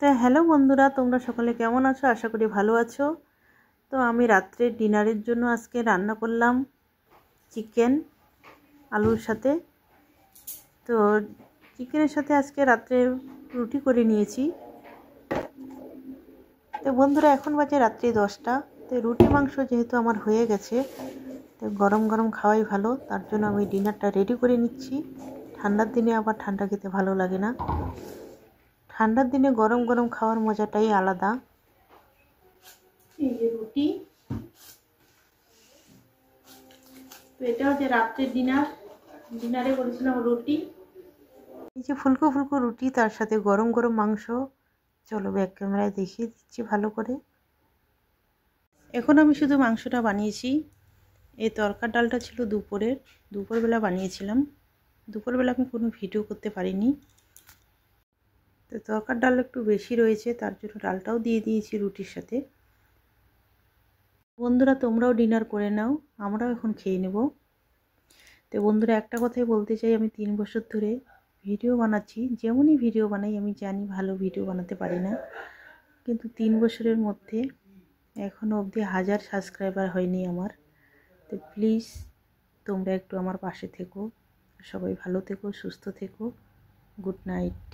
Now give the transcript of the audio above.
তো হ্যালো বন্ধুরা, তোমরা সকলে কেমন আছো? আশা করি ভালো আছো। তো আমি রাত্রে ডিনারের জন্য আজকে রান্না করলাম চিকেন আলুর সাথে। তো চিকেনের সাথে আজকে রাত্রে রুটি করে নিয়েছি। তো বন্ধুরা, এখন বাজে রাত্রি 10টা। তো রুটি মাংস যেহেতু আমার হয়ে গেছে, তো গরম গরম খাওয়াই ভালো, তার জন্য আমি ডিনারটা রেডি করে নিচ্ছি। ঠান্ডার দিনে আবার ঠান্ডা খেতে ভালো লাগে না, ঠান্ডার দিনে গরম গরম খাওয়ার মজাটাই আলাদা। এই যে রুটি, তো এটা হচ্ছে রাত্রের ডিনারে করেছিলাম রুটি। এই যে ফুলকো ফুলকো রুটি, তার সাথে গরম গরম মাংস। চলো ব্যাক ক্যামেরায় দেখিয়ে দিচ্ছি ভালো করে। এখন আমি শুধু মাংসটা বানিয়েছি। এই তরকার ডালটা ছিল দুপুরবেলা বানিয়েছিলাম। দুপুরবেলা আমি কোনো ভিডিও করতে পারিনি, তো তরকার ডাল একটু বেশি রয়েছে, তার জন্য ডালটাও দিয়ে দিয়েছি রুটির সাথে। বন্ধুরা, তোমরাও ডিনার করে নাও, আমরাও এখন খেয়ে নেব। তো বন্ধুরা, একটা কথাই বলতে চাই, আমি 3 বছর ধরে ভিডিও বানাচ্ছি। যেমনই ভিডিও বানাই আমি জানি ভালো ভিডিও বানাতে পারি না, কিন্তু 3 বছরের মধ্যে এখনও অবধি 1000 সাবস্ক্রাইবার হয়নি আমার। তো প্লিজ তোমরা একটু আমার পাশে থেকো। সবাই ভালো থেকো, সুস্থ থেকো। Good night.